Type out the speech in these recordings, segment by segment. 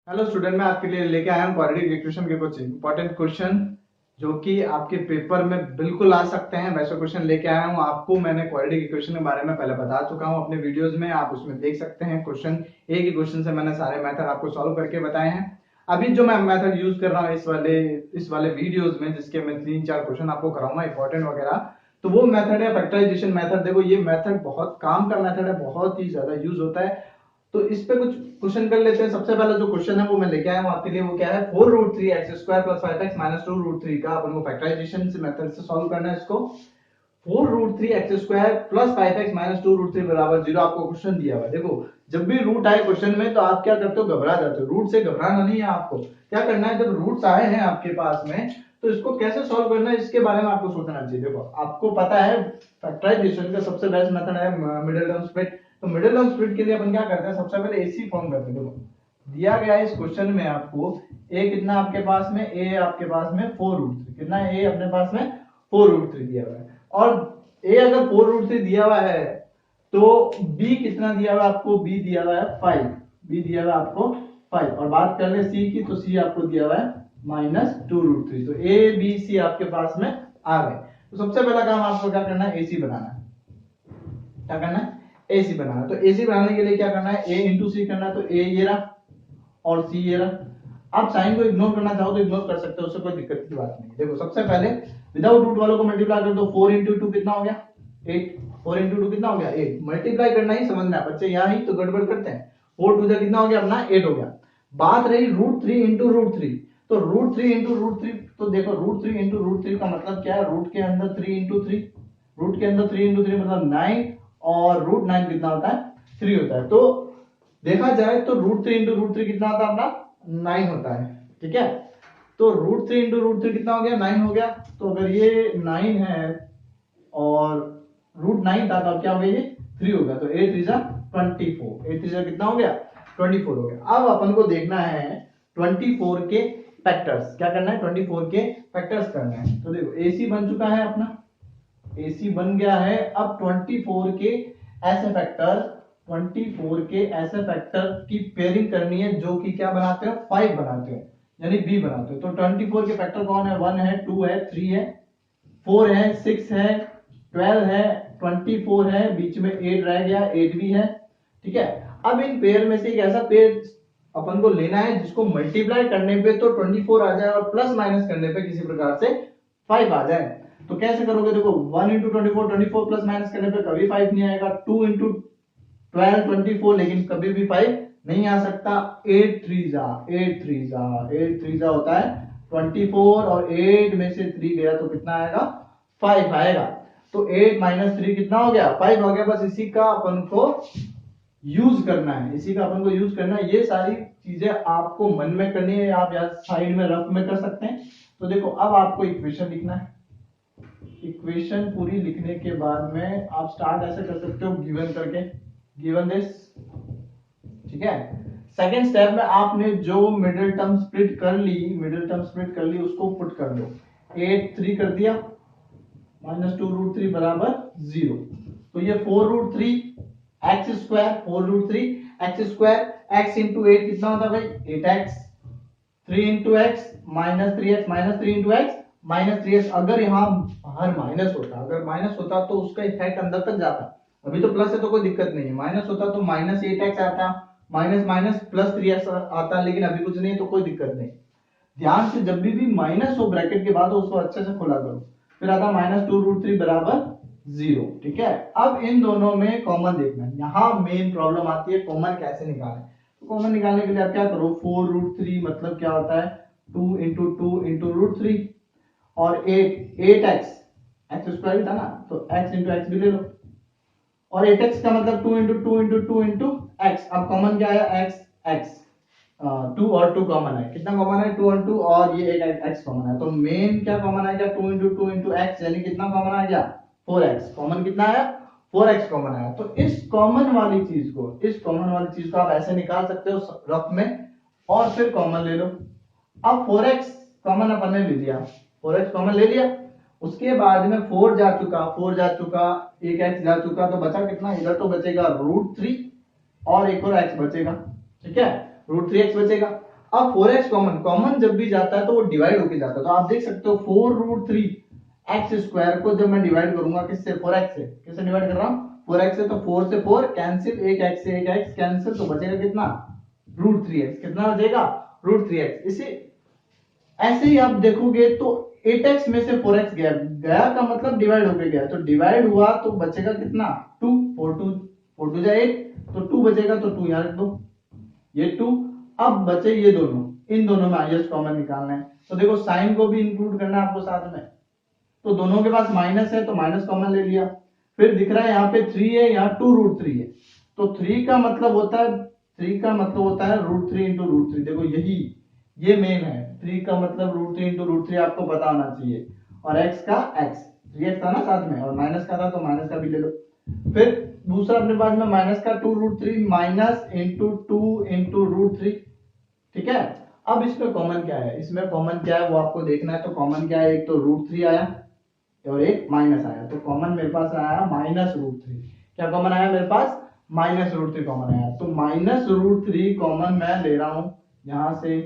Hello student, मैं आपके लिए लेके आया हूँ क्वाड्रेटिक इक्वेशन के कुछ इंपॉर्टेंट क्वेश्चन जो कि आपके पेपर में बिल्कुल आ सकते हैं। वैसे क्वेश्चन लेके आया हूँ। आपको मैंने क्वाड्रेटिक इक्वेशन के बारे में पहले बता चुका हूँ अपने वीडियोस में, आप उसमें देख सकते हैं। क्वेश्चन एक ही क्वेश्चन से मैंने सारे मेथड आपको सॉल्व करके बताए हैं। अभी जो मैं मेथड यूज कर रहा हूँ इस वाले वीडियोज में, जिसके मैं 3-4 क्वेश्चन आपको कराऊंगा इंपॉर्टेंट वगैरह, तो वो मेथड है फैक्टराइजेशन मेथड। देखो ये मेथड बहुत काम का मेथड है, बहुत ही ज्यादा यूज होता है। तो इस पे कुछ क्वेश्चन कर लेते हैं। सबसे पहला जो क्वेश्चन है वो मैं लेके आया हूं आपके लिए। वो क्या है, 4√3x² + 5x - 2√3 का अपन को फैक्टराइजेशन से मेथड से सॉल्व करना है इसको। 4√3x² + 5x - 2√3 = 0 आपको क्वेश्चन दिया हुआ है। देखो जब भी रूट आए क्वेश्चन में तो आप क्या करते हो, घबरा जाते हो। रूट से घबराना नहीं है आपको। क्या करना है, जब रूट्स आए हैं आपके पास में तो इसको कैसे सॉल्व करना है इसके बारे में आपको सोचना चाहिए। देखो आपको पता है फैक्टराइजेशन का सबसे बेस्ट मेथड है मिडिल टर्म स्प्लिट। तो मिडिल टर्म स्प्लिट के लिए अपन क्या करते हैं, सबसे पहले एसी फॉर्म करते हैं। देखो दिया गया है इस क्वेश्चन में आपको ए कितना आपके पास में, ए आपके पास में 4√3 कितना है, ए अपने पास में 4√3 दिया हुआ है। और ए अगर 4√3 दिया हुआ है तो बी कितना दिया हुआ है आपको, बी दिया हुआ है 5, बी दिया हुआ है आपको 5। और बात कर ले सी की, तो सी आपको दिया हुआ है -2√3। तो ए बी सी आपके पास में आ गए। तो सबसे पहला काम आपको क्या करना है, एसी बनाना है। क्या करना है, एसी बनाना। तो एसी बनाने के लिए क्या करना है, ए इंटू सी करना है। तो ए ये रहा और सी ये रहा। आप साइन को इग्नोर करना चाहो तो इग्नोर कर सकते हो, उससे कोई दिक्कत की बात नहीं है। देखो सबसे पहले विदाउट रूट वालों को मल्टीप्लाई कर दो। 4 इंटू 2 कितना हो गया, 8। 4 इंटू 2 कितना हो गया, 8। मल्टीप्लाई करना ही समझना है बच्चे, यहाँ ही तो गड़बड़ करते हैं। 4 2 जा कितना हो गया अपना 8 हो गया। बात रही √3 इंटू √3। तो √3 इंटू √3, तो देखो √3 इंटू √3 का मतलब क्या है, रूट के अंदर 3 इंटू 3, रूट के अंदर 3 इंटू 3 मतलब 9, और √9 कितना होता है, 3 होता है। तो देखा जाए तो √3 इंटू √3 कितना होता है अपना 9 होता है। ठीक है, तो √3 इंटू √3 कितना हो गया, 9 हो गया। तो अगर ये 9 है और √9 था तो क्या हो गया, ये 3 हो गया। तो 8 3 जा 24, 8 3 जा कितना हो गया 24 हो गया। अब अपन को देखना है 24 के फैक्टर्स। क्या करना है, 24 के फैक्टर्स करना है। तो देखो एसी बन चुका है अपना, एसी बन गया है। अब 24 के ऐसे फैक्टर, 24 के ऐसे फैक्टर की पेयरिंग करनी है जो कि क्या बनाते हो, 5 बनाते हो, यानी बी बनाते हो। तो 24 के फैक्टर कौन है, 1 है, 2 है, 3 है, 4 है, 6 है, 12 है, 24 है, बीच में 8 रह गया, 8 भी है। ठीक है, अब इन पेयर में से एक ऐसा पेयर अपन को लेना है जिसको मल्टीप्लाई करने पे तो 24 आ जाए और प्लस माइनस करने पे किसी प्रकार से 5 आ जाए। तो कैसे करोगे, देखो 1 इंटू 24, 24 प्लस माइनस करने पे कभी 5 नहीं आएगा। 2 इंटू 12 24, लेकिन कभी भी 5 नहीं आ सकता। 8 3 जा 8 3 जा 8 3 जा होता है 24, और 8 में से 3 गया तो कितना आएगा, 5 आएगा। तो 8 - 3 कितना हो गया, 5 हो गया। बस इसी का अपन को यूज करना है, इसी का अपन को यूज करना है। ये सारी चीजें आपको मन में करनी है, आप या साइड में रफ में कर सकते हैं। तो देखो अब आपको इक्वेशन लिखना है। इक्वेशन पूरी लिखने के बाद में आप स्टार्ट ऐसे कर सकते हो, गिवन करके, गिवन दिस। ठीक है, सेकंड स्टेप में आपने जो मिडिल टर्म स्प्लिट कर ली, मिडिल टर्म स्प्लिट कर ली, उसको पुट कर दो। 8 3 कर दिया, -2√3 बराबर 0। तो ये 4√3 x², 4√3 x², x इंटू 8 कितना होता है भाई, 8x। 3 into x -3x, -3 into x -3x। अगर यहाँ बाहर माइनस होता, अगर माइनस होता तो उसका इफेक्ट अंदर तक जाता। अभी तो प्लस है तो कोई दिक्कत नहीं है। माइनस होता तो -8x आता, माइनस माइनस +3x आता, लेकिन अभी कुछ नहीं है तो कोई दिक्कत नहीं। ध्यान से जब भी माइनस हो ब्रैकेट के बाद उसको अच्छे से खुला करो। फिर आता -2√3 बराबर 0। ठीक है, अब इन दोनों में कॉमन देखना है। यहाँ मेन प्रॉब्लम आती है कॉमन कैसे निकालें। तो कॉमन निकालने के लिए आप क्या करो, 4√3 मतलब क्या होता है, 2 इंटू 2 इंटू √3, और 8x, x² था ना, तो x इंटू x भी ले लो। और 8x का मतलब 2 इंटू 2 इंटू 2 इंटू x। अब कॉमन क्या आया, x x, 2 और 2 कॉमन है। कितना कॉमन है, 2 और 2, और ये एक x कॉमन है। तो मेन क्या कॉमन आएगा, 2 इंटू 2 इंटू x, यानी कितना कॉमन आ गया, 4x। कॉमन कितना आया, 4x कॉमन आया। तो इस कॉमन वाली चीज को, इस कॉमन वाली चीज को आप ऐसे निकाल सकते हो रफ में, और फिर कॉमन ले लो। अब 4x कॉमन अपन ने ले लिया, 4x कॉमन ले लिया। उसके बाद में 4 जा चुका, 4 जा चुका, एक x जा चुका, तो बचा कितना, इधर तो बचेगा √3 और एक और x बचेगा। ठीक है, √3x बचेगा। अब 4x कॉमन जब भी जाता है तो वो डिवाइड होके जाता है, तो आप देख सकते हो 4√3 x² को जब मैं डिवाइड करूंगा किससे, 4x से, किससे डिवाइड कर रहा हूँ, 4x से, तो 4 से 4 कैंसिल, एक x से एक x कैंसिल, तो बचेगा कितना, √3x, कितना बचेगा, √3x। इसे ऐसे ही आप देखोगे तो 8x में से 4x गया, गया का मतलब डिवाइड होके गया, तो डिवाइड हुआ तो बचेगा कितना, 2, 4 2 जा 8, तो 2 बचेगा, तो 2 यहाँ रख दो, ये 2। अब बचे ये दोनों, इन दोनों में हाईएस्ट कॉमन निकालना है, तो देखो साइन को भी इंक्लूड करना है आपको साथ में, तो दोनों के पास माइनस है तो माइनस कॉमन ले लिया। फिर दिख रहा है यहाँ पे 3 है, यहाँ 2√3 है, तो 3 का मतलब होता है, 3 का मतलब होता है √3 इंटू √3, देखो यही ये मेन है, 3 का मतलब √3 इंटू √3 आपको पता होना चाहिए, और x का x, 3x था ना साथ में, और माइनस का था तो माइनस का भी ले लो। फिर दूसरा अपने पास में माइनस का 2√3 माइनस इंटू 2 इंटू √3, ठीक है। अब इसमें कॉमन क्या है, इसमें कॉमन क्या है वो आपको देखना है, तो कॉमन क्या है, एक तो √3 आया और एक माइनस आया, तो कॉमन मेरे पास आया -√3, क्या कॉमन आया मेरे पास, -√3 कॉमन आया, तो -√3 कॉमन मैं ले रहा हूं यहां से,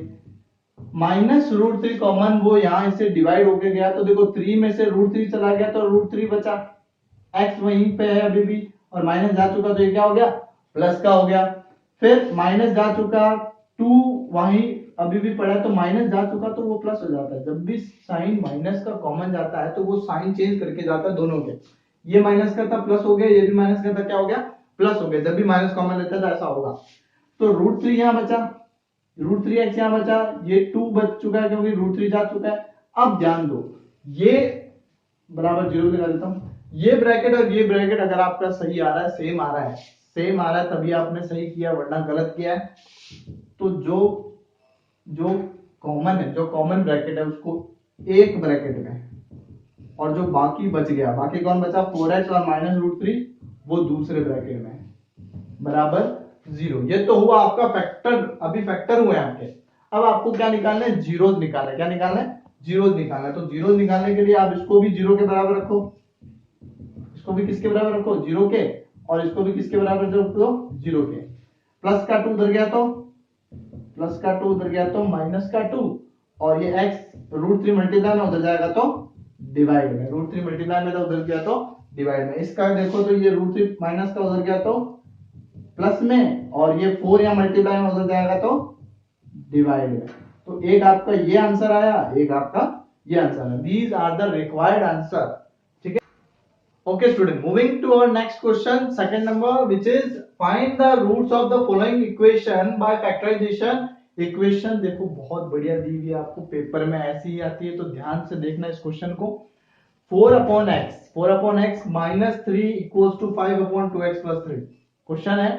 -√3 कॉमन वो यहां इससे डिवाइड होके गया, तो देखो 3 में से √3 चला गया तो √3 बचा, x वहीं पे है अभी भी, और माइनस जा चुका तो ये क्या हो गया, प्लस का हो गया। फिर माइनस जा चुका, 2 वहीं अभी भी पड़ा है, तो माइनस जा चुका तो वो प्लस हो जाता है, जब भी साइन माइनस का कॉमन जाता है तो वो साइन चेंज करके जाता है दोनों के, ये माइनस का था प्लस हो गया, ये भी माइनस का था क्या हो गया, प्लस हो गया, जब भी माइनस कॉमन लेता है तो ऐसा होगा। तो √3 यहाँ बचा, √3x यहाँ बचा, ये 2 बच चुका है क्योंकि √3 जा चुका है। अब ध्यान दो, ये बराबर 0 लगा देता हूं, ये ब्रैकेट और ये ब्रैकेट अगर आपका सही आ रहा है, सेम आ रहा है, सेम आ रहा है तभी आपने सही किया, वरना गलत किया है। तो जो जो कॉमन है, जो कॉमन ब्रैकेट है उसको एक ब्रैकेट में, और जो बाकी बच गया, बाकी कौन बचा, 4x और -√3, वो दूसरे ब्रैकेट में बराबर 0। ये तो हुआ आपका फैक्टर, अभी फैक्टर हुए आपके। अब आपको क्या निकालना है, जीरोज निकालना है, क्या निकालना है, जीरोज निकालना है। तो जीरोज निकालने के लिए आप इसको भी 0 के बराबर रखो, इसको भी किसके बराबर रखो, 0 के, और इसको भी किसके बराबर रखो, 0 के। प्लस का 2 उधर गया तो, प्लस का 2 उधर गया तो माइनस का 2, और ये x √3 मल्टीप्लाई में उधर जाएगा तो डिवाइड में, √3 मल्टीप्लाई में तो उधर गया तो डिवाइड में। इसका देखो तो ये √3 माइनस का उधर गया तो प्लस में, और ये 4 या मल्टीप्लाई में उधर जाएगा तो डिवाइड में। तो एक आपका ये आंसर आया, एक आपका ये आंसर है। These are the required answer, ठीक है। Okay student, moving to our next question, second number, which is find the roots of the following equation by factorization. Equation देखो बहुत बढ़िया दी हुई है आपको, पेपर में ऐसी ही आती है, तो ध्यान से देखना इस क्वेश्चन को। 4/x -3 equals to 5/2x + 3 question है,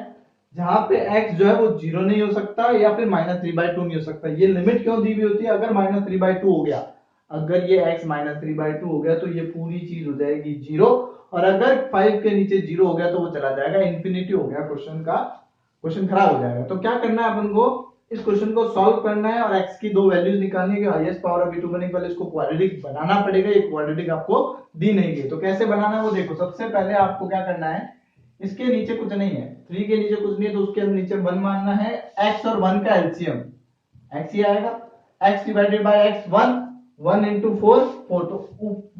जहां पे x जो है वो 0 नहीं हो सकता या फिर -3/2 नहीं हो सकता। ये लिमिट क्यों दी हुई होती है, अगर -3/2 हो गया, अगर ये x -3/2 हो गया तो ये पूरी चीज हो जाएगी 0, और अगर 5 के नीचे 0 हो गया तो वो चला जाएगा इंफिनिटी हो गया, क्वेश्चन का क्वेश्चन खराब हो जाएगा। तो क्या करना है अपन को, इस क्वेश्चन को सॉल्व करना है, और x की दो वैल्यूज निकालनी है, हाईएस्ट पावर ऑफ b2 बनने के पहले इसको क्वाड्रेटिक बनाना पड़ेगा, ये क्वाड्रेटिक आपको दी नहीं गई, तो कैसे बनाना है वो देखो। सबसे पहले आपको क्या करना है, इसके नीचे कुछ नहीं है, 3 के नीचे कुछ नहीं है, तो उसके नीचे 1 मानना है, x और 1 का एलसीएम x ही आएगा, x divided by x 1, 1 into 4 4, तो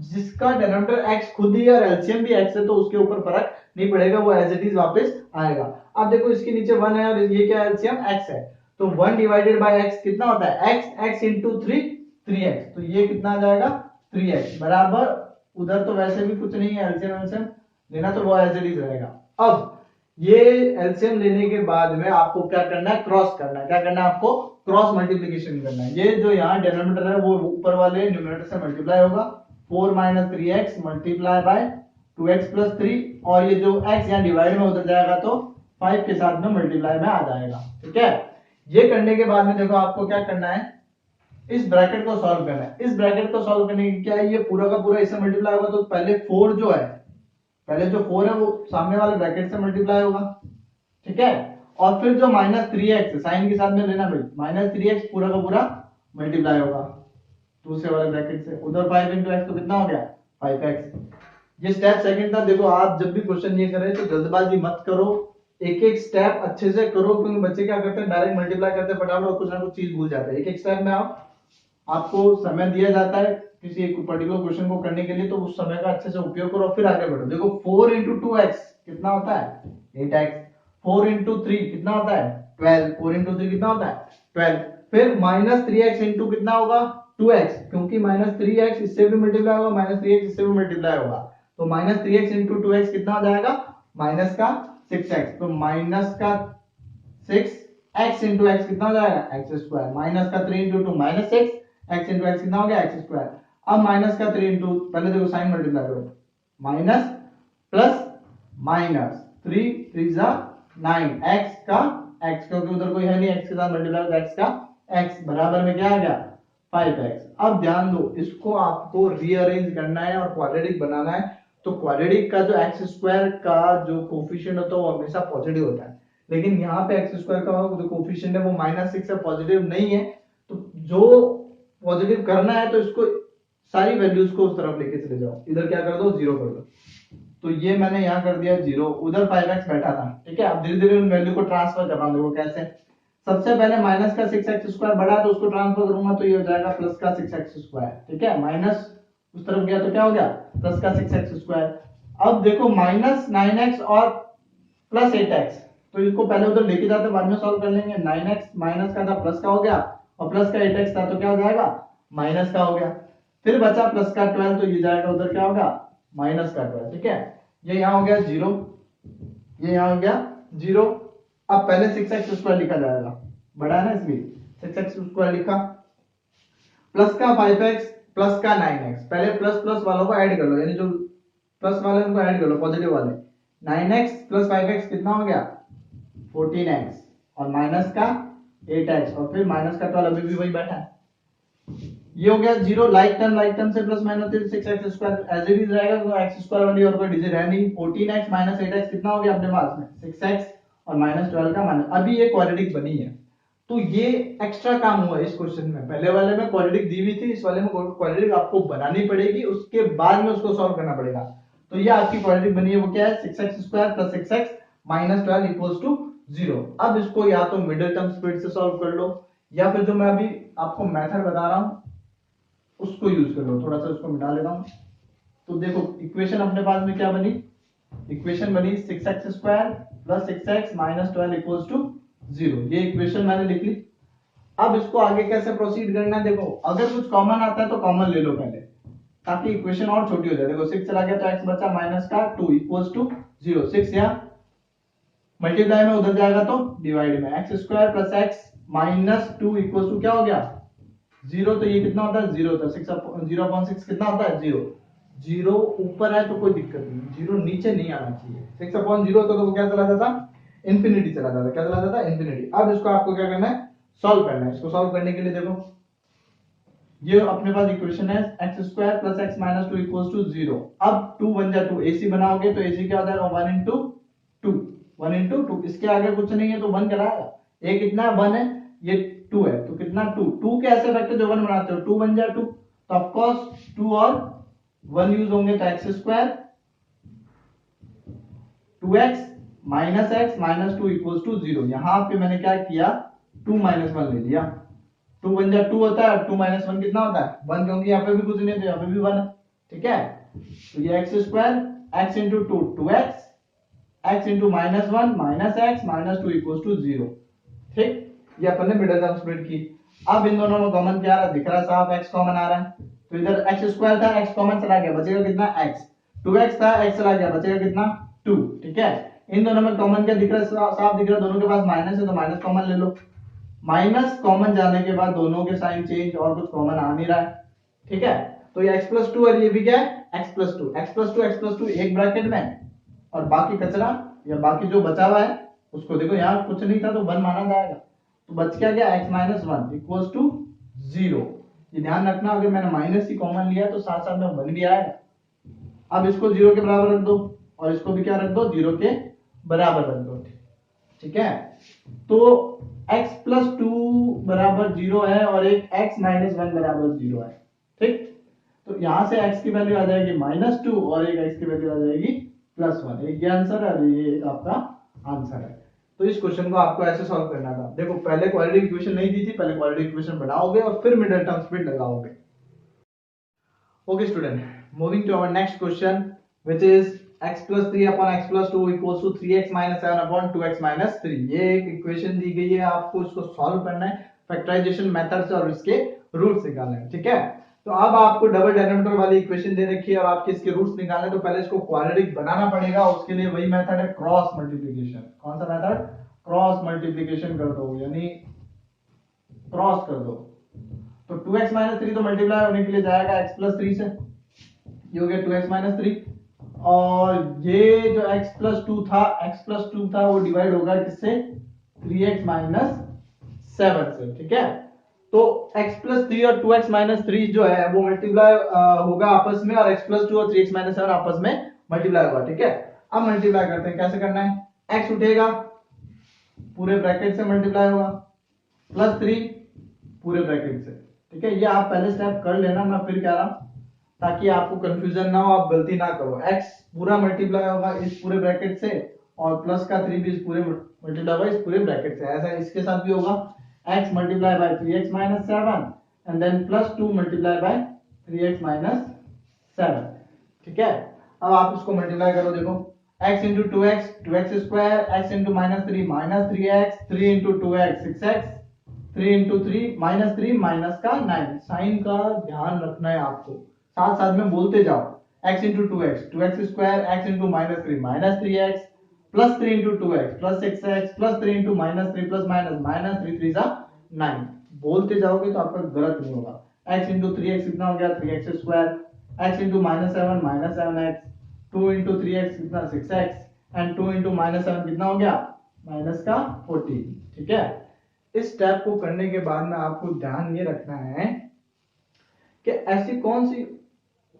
जिसका डिनोमिनेटर x खुद ही है और एलसीएम भी x है, तो उसके ऊपर फर्क नहीं पड़ेगा, वो एज इट इज वापस आएगा। अब देखो इसके नीचे 1 है और ये क्या एलसीएम x है, तो 1 डिवाइडेड बाय x कितना होता है, x into 3 3x, तो ये कितना आ जाएगा 3x बराबर, उधर तो वैसे भी कुछ नहीं है, एलसीएम लेना तो वो एज इट इज रहेगा। अब ये एलसीएम लेने के बाद में आपको क्या करना है, क्रॉस करना है, क्या करना है आपको, क्रॉस मल्टीप्लिकेशन करना है। ये जो यहाँ डिनोमिनेटर है वो ऊपर वाले न्यूमरेटर से मल्टीप्लाई होगा, 4 - 3x मल्टीप्लाई बाय 2x + 3, और ये जो x यहाँ डिवाइड में उधर जाएगा तो 5 के साथ में मल्टीप्लाई में आ जाएगा, ठीक है। ये करने के बाद में देखो आपको क्या करना है, इस ब्रैकेट को सॉल्व करना है। इस ब्रैकेट को सॉल्व करने की क्या है, ये पूरा का पूरा इससे मल्टीप्लाई होगा, तो पहले 4 जो है, पहले जो 4 है वो सामने वाले ब्रैकेट से मल्टीप्लाई होगा, ठीक है, और फिर जो -3x साइन के साथ में लेना भाई, -3x पूरा का पूरा मल्टीप्लाई होगा दूसरे वाले ब्रैकेट से, उधर 5 × x तो कितना हो गया 5x। ये स्टेप सेकंड था। देखो आप जब भी क्वेश्चन ये करें तो जल्दबाजी मत करो, एक एक स्टेप अच्छे से करो, क्योंकि बच्चे क्या करते हैं डायरेक्ट मल्टीप्लाई करते हैं फटाफट और कुछ ना कुछ चीज भूल जाते हैं। एक एक स्टेप में आपको समय दिया जाता है किसी एक पर्टिकुलर क्वेश्चन को करने के लिए, तो उस समय का अच्छे से उपयोग करो और फिर आगे बढ़ो। देखो 4 इंटू 2x कितना होता है 8x, 4 इंटू 3 कितना होता है 12, 4 इंटू 3 कितना होता है 12, फिर माइनस 3x इंटू कितना होगा 2x, क्योंकि माइनस 3x इससे भी मल्टीप्लाई होगा, माइनस 3x इससे भी मल्टीप्लाई होगा, तो माइनस 3x इंटू 2x कितना हो जाएगा माइनस का 6x, तो माइनस का 6x इंटू x कितना हो जाएगा x स्क्वायर, माइनस का 3 into 2 minus 6 x into x कितना हो गया x स्क्वायर। अब माइनस का 3 इंटू, पहले देखो साइन मल्टीप्लाई करो, माइनस प्लस माइनस 3 3 जा 9 x का x, क्योंकि उधर कोई है नहीं x के साथ मल्टीप्लाई, तो x का x बराबर में क्या आ गया 5x। अब ध्यान दो, इसको आपको रीअरेंज करना है और क्वाड्रेटिक बनाना है, तो क्वाड्रेटिक का जो x स्क्वायर का जो कोफिशिएंट होता है वो हमेशा पॉजिटिव होता है, लेकिन यहाँ पे x स्क्वायर का जो कोफिशिएंट है वो -6 है, पॉजिटिव नहीं है, तो जो पॉजिटिव करना है तो इसको सारी वैल्यूज को उस तरफ लेके चले जाओ, इधर क्या कर दो 0 कर दो, तो ये मैंने यहाँ कर दिया 0, उधर 5x बैठा था, ठीक है। अब धीरे धीरे उन वैल्यू को ट्रांसफर कर रहा हूँ, देखो कैसे, सबसे पहले माइनस का 6x स्क्वायर बढ़ा तो उसको ट्रांसफर करूंगा तो ये हो जाएगा प्लस का 6x स्क्वायर, ठीक है, माइनस उस तरफ गया तो क्या हो गया प्लस का 6x स्क्वायर। अब देखो माइनस 9x और प्लस 8x, तो इसको पहले उधर लेके जाते बाद में सॉल्व कर लेंगे, 9x माइनस का था प्लस का हो गया, और प्लस का 8x था तो क्या हो जाएगा माइनस का हो गया, फिर बचा प्लस का 12, तो ये जाएगा उधर क्या होगा माइनस का 12, ठीक है। ये यहाँ हो गया 0, ये यहाँ हो गया 0। अब पहले 6x स्क्वायर लिखा जाएगा, बड़ा है ना इसलिए 6x स्क्वायर लिखा, प्लस का 5x प्लस का 9x, पहले प्लस प्लस वालों को ऐड कर लो, यानी जो प्लस वाले उनको ऐड कर लो, पॉजिटिव वाले, 9x प्लस 5x कितना हो गया 14x, और माइनस का 8x, और फिर माइनस का 12 अभी भी वही बैठा है, ये हो गया 0। लाइक टर्म से plus minus 6x square as it is रहेगा, तो x स्क्वायर वाली और कोई डिजिट है नहीं, 14x माइनस 8x कितना हो गया अपने पास में 6x, और माइनस 12 का माइनस, अभी ये क्वाड्रेटिक बनी है, तो ये एक्स्ट्रा काम हुआ इस क्वेश्चन में, पहले वाले में क्वाड्रेटिक दी हुई थी, इस वाले में क्वाड्रेटिक आपको बनानी पड़ेगी, उसके बाद में उसको सॉल्व करना पड़ेगा, तो ये आपकी क्वाड्रेटिक बनी है, वो क्या है 6x square plus 6x minus 12 equals to 0। अब इसको या तो मिडिल टर्म स्पीड से सॉल्व कर लो, या फिर जो मैं अभी आपको मेथड बता रहा हूं उसको यूज कर लो, थोड़ा सा उसको मिटा लेता हूं। तो देखो इक्वेशन अपने पास में क्या बनी, इक्वेशन बनी 6x square plus 6x minus 12 equals to 0, ये इक्वेशन मैंने लिख ली। अब इसको आगे कैसे प्रोसीड करना है, देखो अगर कुछ कॉमन आता है तो कॉमन ले लो पहले, ताकि इक्वेशन और छोटी हो जाए। देखो 6 चला गया तो x बचा माइनस का 2 इक्वल्स टू 0, 6 यहाँ मल्टीप्लाई में उधर जाएगा तो डिवाइड में, x square plus x minus 2 equals to क्या हो गया 0, तो ये कितना होता है 0 होता है, 0.6 कितना होता है 0, 0 ऊपर है तो कोई दिक्कत नहीं, 0 नीचे नहीं आना चाहिए, 6/0 होता तो वो क्या चला जाता इंफिनिटी चला जाता, क्या चला जाता इंफिनिटी। अब इसको आपको क्या करना है सॉल्व करना है, इसको सॉल्व करने के लिए देखो ये अपने पास इक्वेशन है x square plus x minus 2 equals to 0, अब 2 बन जाए 2, ac बनाओगे तो ac क्या हो जाएगा 1 into 2, 1 into 2, इसके आगे कुछ नहीं है तो 1 कराएगा, a कितना है 1 है, ये 2 है तो कितना 2, 2 के ऐसे फैक्टर जो 1 बनाते हो 2 बन जाए 2, तो ऑफ कोर्स 2 और 1 यूज होंगे तो x square 2x minus x minus 2 equals to 0, यहां पे मैंने क्या किया 2 माइनस 1 ले लिया, 2 बन जाए 2 होता है, 2 माइनस 1 कितना होता है 1, क्योंकि यहाँ पे भी कुछ नहीं तो यहाँ पे भी 1 है, ठीक है। तो ये x square x into 2 2x, x into minus 1 minus x minus 2 equals to 0, ठीक, ये अपन ने मिडिल टर्म स्प्लिट की। अब इन दोनों में कॉमन क्या आ रहा है दिख रहा है साफ, x कॉमन आ रहा है, तो इधर x स्क्वायर था x कॉमन चला गया बचेगा कितना x, 2x था x चला गया बचेगा कितना 2, ठीक है। इन दोनों में कॉमन क्या दिख रहा है साफ दिख रहा है, दोनों के पास माइनस है तो माइनस कॉमन ले लो, माइनस कॉमन जाने के बाद दोनों के साइन चेंज और कुछ कॉमन आ नहीं रहा है, ठीक है। तो ये x प्लस 2 और ये भी क्या है x plus 2, x plus 2 x plus 2 एक ब्रैकेट में, और बाकी कचरा या बाकी जो बचा हुआ है उसको देखो यहाँ कुछ नहीं था तो 1 माना जाएगा, तो बच क्या गया x माइनस 1 इक्वल्स टू 0, ये ध्यान रखना अगर मैंने माइनस ही कॉमन लिया तो साथ साथ में 1 भी आएगा। अब इसको 0 के बराबर रख दो और इसको भी क्या रख दो 0 के बराबर रख दो, ठीक है। तो x प्लस 2 बराबर 0 है और एक x माइनस 1 बराबर 0 है, ठीक। तो यहां से x की वैल्यू आ जाएगी -2 और एक x की वैल्यू आ जाएगी +1, एक ये आंसर है और ये आपका आंसर है। तो इस क्वेश्चन को आपको ऐसे सॉल्व करना था। देखो पहले क्वाड्रेटिक इक्वेशन नहीं दी थी, पहले क्वाड्रेटिक इक्वेशन बनाओगे और फिर मिडिल टर्म स्प्लिट लगाओगे। Okay student, moving to our next question which is x plus 3 upon x plus 2 equals to 3x minus 7 upon 2x minus 3। ये एक इक्वेशन दी गई है, आपको इसको सॉल्व करना है फैक्टराइजेशन मेथड से और इसके रूट्स निकालने हैं, ठीक है। तो अब आपको डबल डेनोमिनेटर वाली इक्वेशन दे रखी है और आपके इसके रूट्स निकालने, तो पहले इसको क्वाड्रेटिक बनाना पड़ेगा। उसके लिए वही मेथड है क्रॉस मल्टीप्लिकेशन। कौन सा मेथड? क्रॉस मल्टीप्लिकेशन कर दो, यानी क्रॉस कर दो। तो 2x माइनस 3 तो मल्टीप्लाई होने के लिए जाएगा x प्लस 3 से, ये हो गया 2x माइनस 3। और ये जो x प्लस 2 था वो डिवाइड होगा किससे? 3x माइनस 7 से, ठीक है। तो x प्लस 3 और 2x माइनस 3 जो है वो मल्टीप्लाई होगा आपस में, और x प्लस 2 और 3x माइनस 7 आपस में मल्टीप्लाई होगा, ठीक है। अब मल्टीप्लाई करते हैं, कैसे करना है? x उठेगा, पूरे ब्रैकेट से मल्टीप्लाई होगा, प्लस 3 पूरे ब्रैकेट से, ठीक है। ये आप पहले स्टेप कर लेना, मैं फिर कह रहा हूं ताकि आपको कंफ्यूजन ना हो, आप गलती ना करो। x पूरा मल्टीप्लाई होगा इस पूरे ब्रैकेट से, और प्लस का 3 भी इस पूरे मल्टीप्लाई होगा इस पूरे ब्रैकेट से। ऐसा इसके साथ भी होगा, x मल्टीप्लाई बाय 3x माइनस 7 and then plus 2 multiply by 3x माइनस 7, ठीक है। अब आप इसको मल्टीप्लाई करो, देखो x into 2x 2x square, x into minus 3 minus 3x, 3 into 2x 6x, 3 into 3 minus का 9। साइन का ध्यान रखना है आपको, साथ साथ में बोलते जाओ। x into 2x 2x square, x into minus 3 minus 3x, plus 3 into 2x plus 6x, plus 3 into minus 3 plus minus minus 3 3 जा 9। बोलते जाओगे तो आपका गलत नहीं होगा। x इंटू 3x कितना हो गया? 3x square, x into minus 7 minus 7x, 2 into 3x कितना? 6x, एंड 2 इंटू माइनस 7 कितना हो गया? माइनस का 14, ठीक है। इस स्टेप को करने के बाद में आपको ध्यान ये रखना है कि ऐसी कौन सी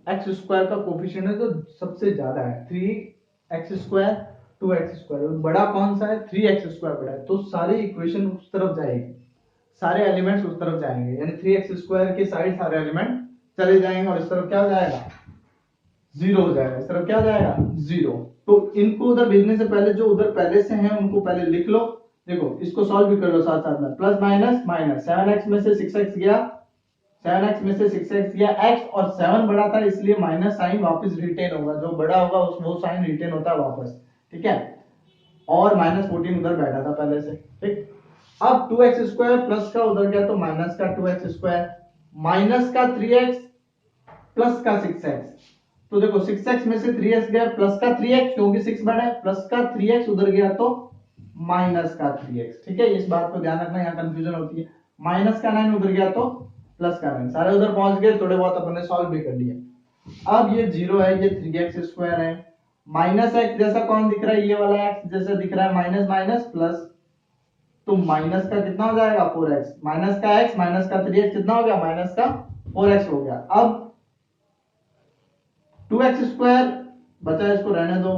एक्स स्क्वायर का कोफिशिएंट है जो सबसे ज्यादा है। 3x स्क्वायर 2x स्क्वायर, बड़ा कौन सा है? 3x स्क्वायर बड़ा है, तो सारी इक्वेशन उस तरफ जाएगी, सारे एलिमेंट्स उस तरफ जाएंगे, यानी 3x स्क्वायर के साइड सारे एलिमेंट चले जाएंगे, और इस तरफ क्या हो जाएगा? 0 हो जाएगा। इस तरफ क्या हो जाएगा? 0। तो इनको उधर भेजने से पहले जो उधर पहले से हैं उनको पहले लिख लो। देखो इसको सॉल्व भी कर लो साथ साथ में, प्लस माइनस माइनस, 7x में से 6x गया, 7x में से 6x गया, x और 7 बड़ा था इसलिए माइनस साइन वापस रिटेन होगा, जो बड़ा होगा उस वो साइन रिटेन होता है वापस, ठीक है। और माइनस 14 उधर बैठा था पहले से, ठीक। अब 2x स्क्वायर प्लस का उधर गया तो माइनस का 2x स्क्वायर, माइनस का 3x प्लस का 6x। तो देखो 6x में से 3x गया, प्लस का 3x क्योंकि 6 बड़ा है, प्लस का 3x उधर गया तो माइनस का 3x, ठीक है। इस बात को ध्यान रखना, यहाँ कंफ्यूजन होती है। माइनस का 9 उधर गया तो प्लस का 9, सारे उधर पहुंच गए, थोड़े बहुत अपन ने सॉल्व भी कर लिया। अब ये 0 है, ये 3x स्क्वायर है, माइनस x जैसा कौन दिख रहा है? ये वाला x जैसा दिख रहा है, माइनस माइनस प्लस, तो माइनस का कितना हो जाएगा? 4x, माइनस का x माइनस का 3x कितना हो गया? माइनस का 4x हो गया। अब 2x स्क्वायर बचा, इसको रहने दो,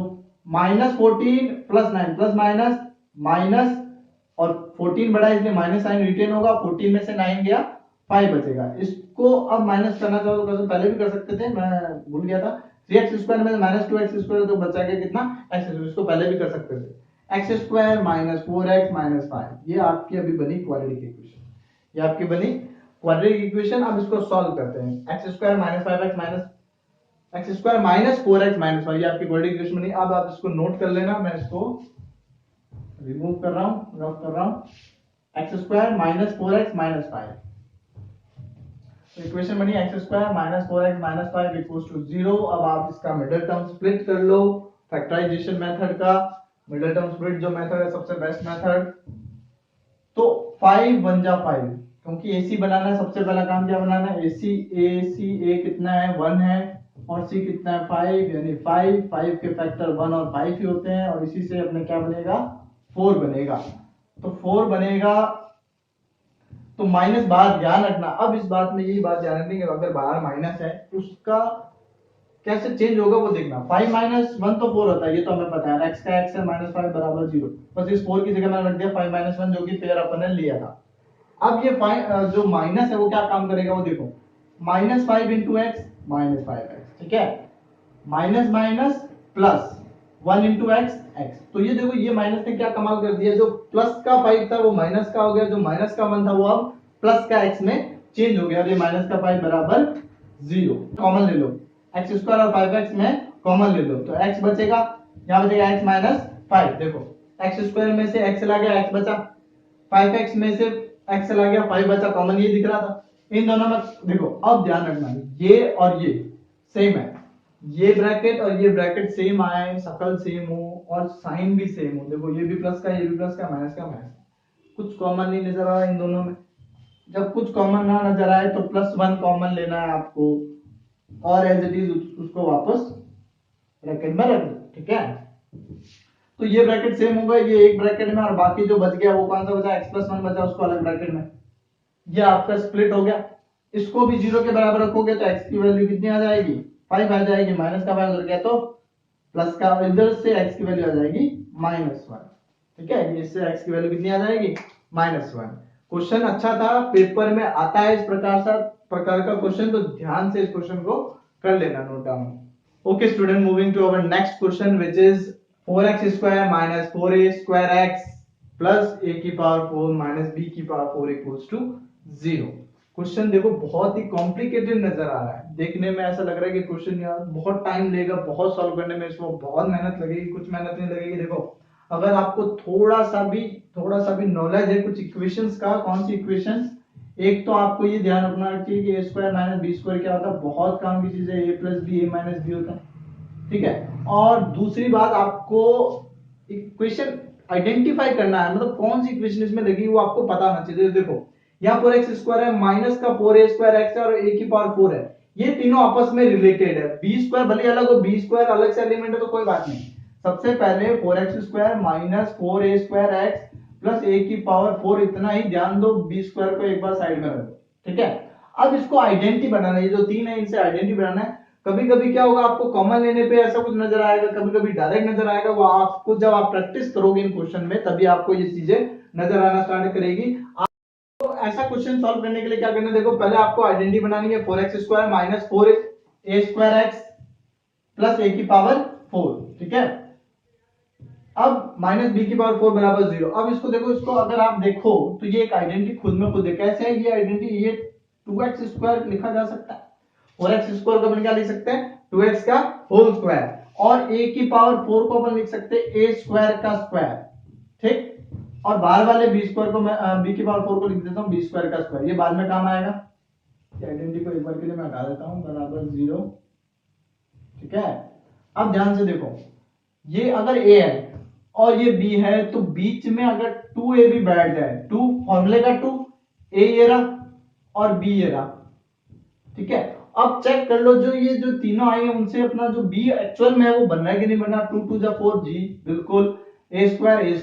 minus 14 plus 9 plus minus minus, और 14 बड़ा है इसलिए माइनस साइन रिटेन होगा, 14 में से 9 गया 5 बचेगा। इसको अब माइनस करना चाहो तो पहले भी कर सकते थे, मैं भूल गया था। 3x स्क्वायर में माइनस 2x स्क्वायर तो बचा गया कितना? x, इसको पहले भी कर सकते थे। x square minus 4x minus 5, ये आपकी अभी बनी क्वाड्रेटिक इक्वेशन, ये आपकी बनी क्वाड्रेटिक इक्वेशन। अब इसको सॉल्व करते हैं। x square minus 5x minus x square minus 4x minus 5, ये आपकी क्वाड्रेटिक इक्वेशन बनी। अब आप इसको नोट कर लेना, मैं इसको रिमूव कर रहा हूं, रफ कर रहा हूं। x square minus 4x minus 5, तो इक्वेशन बनी x square minus 4x minus 5 equals to 0। अब आप इसका मिडिल टर्म स्प्लिट कर लो फैक्टराइजेशन मेथड का। मिडिल टर्म स्प्लिट जो मेथड है सबसे बेस्ट मेथड। तो 5 1 जा 5, क्योंकि AC बनाना है, सबसे पहला काम क्या बनाना है? AC कितना है? 1 है, और C कितना है? 5, यानी 5 के फैक्टर 1 और 5 ही होते हैं, और इसी से अपने क्या बनेगा? 4 बनेगा। तो 4 बनेगा, तो माइनस बाहर ध्यान रखना। अब इस बात में यही बात ध्यान रखनी कि अगर बाहर माइनस है उसका कैसे चेंज होगा वो देखना। 5 माइनस 1 तो 4 होता है, ये तो हमें पता है, x का x है, माइनस 5 बराबर 0, बस इस 4 की जगह मैंने रख दिया 5 माइनस 1 जो कि पेयर अपन ने लिया था। अब ये 5 जो माइनस है वो क्या काम करेगा वो देखो, minus 5 into x minus 5x, ठीक है। Minus minus plus 1 into x x. तो ये देखो ये माइनस ने क्या कमाल कर दिया, जो प्लस का 5 था वो माइनस का हो गया, जो माइनस का 1 था वो अब प्लस का एक्स में चेंज हो गया, और ये माइनस का 5 बराबर 0। कॉमन ले लो, एक्स स्क्वायर और 5x में कॉमन ले लो, तो x बचेगा, यहाँ बचेगा x माइनस 5। देखो एक्स स्क्वायर में से x चला गया, x बचा, 5x में से x चला गया, 5 बचा, कॉमन ये दिख रहा था। इन दोनों में देखो, अब ध्यान रखना ये और ये सेम है, ये ब्रैकेट और ये ब्रैकेट सेम आए, शक्ल सेम हो और साइन भी सेम हो। देखो ये भी प्लस का, ये भी प्लस का, माइनस का माइनस, कुछ कॉमन नहीं नजर आ रहा इन दोनों में। जब कुछ कॉमन ना नजर आए तो +1 कॉमन लेना है आपको, और एज इट इज उसको वापस ब्रैकेट में रख दो, ठीक है। तो ये ब्रैकेट सेम होगा, ये एक ब्रैकेट में, और बाकी जो बच गया वो कौन सा बचा, x+1 बचा, उसको अलग ब्रैकेट में। ये आपका स्प्लिट हो गया। इसको भी 0 के बराबर रखोगे तो x की वैल्यू कितनी आ जाएगी, 5 आ जाएगी, माइनस का 5 उधर गया तो प्लस का, इधर से x की वैल्यू आ जाएगी -1, ठीक है। ये इससे x की वैल्यू कितनी आ जाएगी, -1। क्वेश्चन अच्छा था, पेपर में आता है इस प्रकार का क्वेश्चन, तो ध्यान से इस क्वेश्चन को कर लेना note down. Okay student, moving to our next question which is 4x square minus 4a square x plus a की पावर 4 माइनस b की पावर 4 इक्वल्स टू 0। क्वेश्चन देखो बहुत ही कॉम्प्लिकेटेड नजर आ रहा है, देखने में ऐसा लग रहा है कि क्वेश्चन यार बहुत टाइम लेगा, बहुत सॉल्व करने में इसमें बहुत मेहनत लगेगी, कुछ मेहनत नहीं लगेगी। देखो अगर आपको थोड़ा सा भी नॉलेज है कुछ इक्वेशंस का, कौन सी इक्वेशंस, एक तो आपको ये ध्यान रखना चाहिए कि a square minus b square क्या होता है, बहुत काम की चीज है, a plus b a minus b होता है, ठीक है। और दूसरी बात, आपको इक्वेशन आइडेंटिफाई करना है, मतलब कौन सी इक्वेशन इसमें लगी वो आपको पता होना चाहिए। देखो यहाँ 4x स्क्वायर है, माइनस का 4a स्क्वायर x है और a की पावर 4 है, ये तीनों आपस में रिलेटेड है। b स्क्वायर भले अलग हो, b स्क्वायर अलग से एलिमेंट है तो कोई बात नहीं। सबसे पहले 4x square minus 4a square x plus a की पावर 4, इतना ही ध्यान दो, b स्क्वायर को एक बार साइड में रख दो, ठीक है। अब इसको आइडेंटिटी बनाना है, ये जो तीन है इनसे आइडेंटिटी बनाना है। कभी कभी क्या होगा, आपको कॉमन लेने पे ऐसा कुछ नजर आएगा, कभी कभी डायरेक्ट नजर आएगा, वो आपको जब आप प्रैक्टिस करोगे इन क्वेश्चन में तभी आपको ये चीजें नजर आना स्टार्ट करेगी। तो ऐसा क्वेश्चन सॉल्व करने के लिए क्या करना है, देखो पहले आपको आइडेंटिटी बनानी है, 4x square minus 4a square x plus a की पावर 4, ठीक है। अब माइनस b की पावर 4 बराबर 0। अब इसको देखो, इसको अगर आप देखो तो ये एक आइडेंटिटी खुद में खुद है। कैसे है ये आइडेंटिटी, ये 2x स्क्वायर लिखा जा सकता है, और x स्क्वायर को अपन क्या लिख सकते हैं, 2x का होल स्क्वायर, और a की पावर 4 को अपन लिख सकते हैं a स्क्वायर का स्क्वायर, ठीक। और बाहर वाले b स्क्वायर को मैं b की पावर 4 को लिख देता हूं b स्क्वायर का स्क्वायर, ये बाद में काम आएगा। आइडेंटिटी को एक बार के लिए मैं हटा देता हूं, बराबर 0, ठीक है। अब ध्यान से देखो, ये अगर a है और ये b है, तो बीच में अगर 2a भी बैठ जाए, 2 फॉर्मूले का 2, a ये रहा और b ये रहा, ठीक है। अब चेक कर लो, जो तीनों आए हैं उनसे अपना जो b एक्चुअल में है वो बन रहा है कि नहीं बन रहा, 2 2 जा 4 जी बिल्कुल, a स्क्वायर x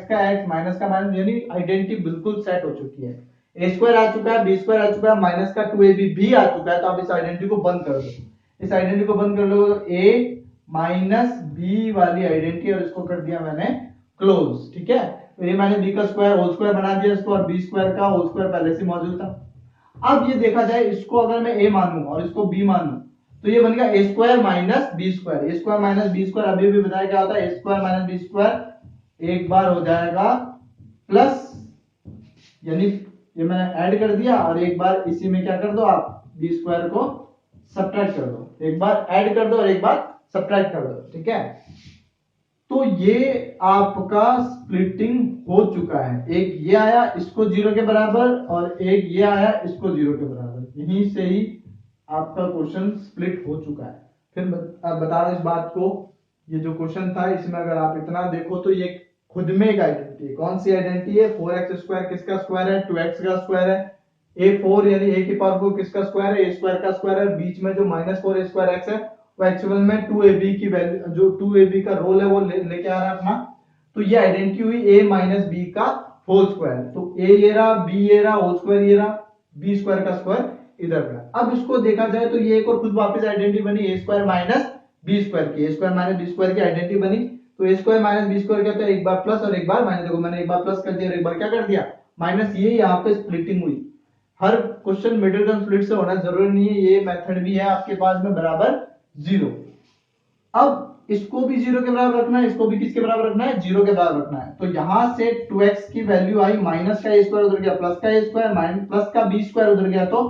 का x माइनस का माइनस, यानी आइडेंटिटी बिल्कुल सेट हो चुकी है। a स्क्वायर आ चुका है, b स्क्वायर आ चुका है, माइनस का 2ab भी आ चुका है। तो आप इस आइडेंटिटी को बंद कर दो, इस आइडेंटिटी को बंद कर लो, a माइनस b वाली आइडेंटिटी, और इसको कर दिया मैंने क्लोज, ठीक है। तो a माइनस b का स्क्वायर होल स्क्वायर बना दिया इसको, और b स्क्वायर का होल स्क्वायर पहले से मौजूद था। अब ये देखा जाए, इसको अगर मैं a मानूं और इसको b मानूं तो ये बनेगा a square minus b square. a square minus b square अभी भी बताया क्या होता है, a square minus b square एक बार हो जाएगा प्लस, यानी ये मैंने ऐड कर दिया, और एक बार इसी में क्या कर दो आप, b स्क्वायर को सब्ट्रैक्ट कर दो, एक बार ऐड कर दो और एक बार सब्ट्रैक्ट कर दो, ठीक है। तो ये आपका स्प्लिटिंग हो चुका है, एक ये आया इसको 0 के बराबर और एक ये आया इसको 0 के बराबर, यहीं से ही आपका क्वेश्चन स्प्लिट हो चुका है। फिर बता रहा इस बात को, ये जो क्वेश्चन था इसमें अगर आप इतना देखो तो ये खुद में एक आइडेंटिटी है। कौन सी आइडेंटिटी है, 4x स्क्वायर किसका स्क्वायर है, 2x का स्क्वायर है, a4 यानी a की पावर 4 किसका स्क्वायर है, a स्क्वायर का स्क्वायर है, बीच में जो -4a स्क्वायर x है वो एक्चुअल में 2ab की वैल्यू, जो 2ab का रोल है वो लेके आ रहा है अपना। तो ये आइडेंटिटी हुई a माइनस b का होल स्क्वायर, तो a ये रहा, b ये रहा, होल स्क्वायर ये रहा, b स्क्वायर का स्क्वायर इधर का। अब इसको देखा जाए तो ये एक और खुद वापस आइडेंटिटी बनी, a square minus b square की, a square minus b square की आइडेंटिटी बनी। तो a square minus b square क्या होता है, एक बार प्लस और एक बार माइनस। देखो मैंने एक बार प्लस कर दिया और एक बार क्या कर दिया, माइनस। ये यहाँ पे स्प्लिटिंग हुई। हर क्वेश्चन मिडिल टर्म स्प्लिट से होना जरूरी नहीं है, ये मेथड भी है आपके पास में, बराबर 0। अब इसको भी 0 के बराबर रखना है, इसको भी किसके बराबर रखना है, 0 के बराबर रखना है। तो यहां से 2x की वैल्यू आई, माइनस का a स्क्वायर उधर गया, प्लस का a स्क्वायर, माइनस प्लस का b स्क्वायर उधर गया तो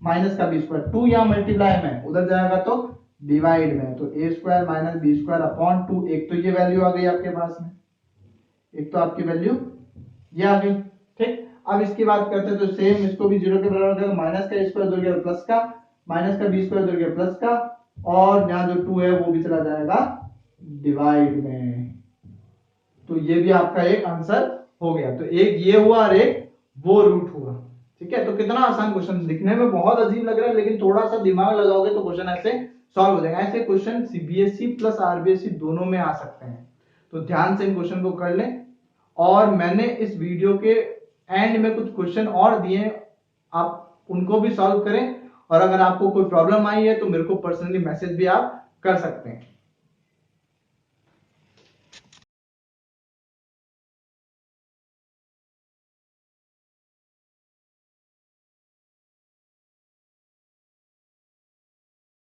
माइनस का b स्क्वायर, 2 यहां मल्टीप्लाई में, उधर जाएगा तो डिवाइड में, तो a square minus b square upon 2। एक तो ये वैल्यू आ गई आपके पास में, एक तो आपकी वैल्यू ये आ गई, ठीक। अब इसकी बात करते हैं तो सेम इसको भी 0 के बराबर कर, माइनस का a स्क्वायर उधर गया प्लस का, माइनस का b स्क्वायर उधर गया प्लस का, और यहाँ जो 2 है वो भी चला जाएगा डिवाइड में। तो ये भी आपका एक आंसर हो गया। तो एक ये हुआ और एक वो रूट हुआ, ठीक है। तो कितना आसान क्वेश्चन, दिखने में बहुत अजीब लग रहा है लेकिन थोड़ा सा दिमाग लगाओगे तो क्वेश्चन ऐसे सॉल्व हो जाएगा। ऐसे क्वेश्चन सीबीएसई प्लस आरबीएसई दोनों में आ सकते हैं, तो ध्यान से इन क्वेश्चन को कर लें। और मैंने इस वीडियो के एंड में कुछ क्वेश्चन और दिए, आप उनको भी सॉल्व करें। और अगर आपको कोई प्रॉब्लम आई है तो मेरे को पर्सनली मैसेज भी आप कर सकते हैं।